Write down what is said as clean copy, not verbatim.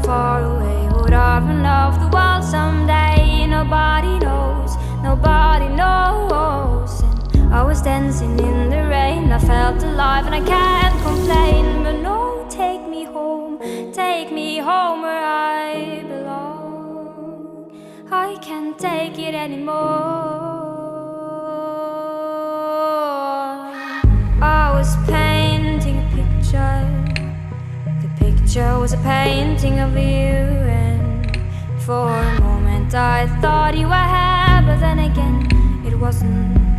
far away? Would I run off the world someday? Nobody knows, nobody knows. And I was dancing in the rain, I felt alive and I can't complain. But no, take me home where I belong. I can't take it anymore. I was painting a picture. The picture was a painting of you, and for a moment I thought you were here, but then again it wasn't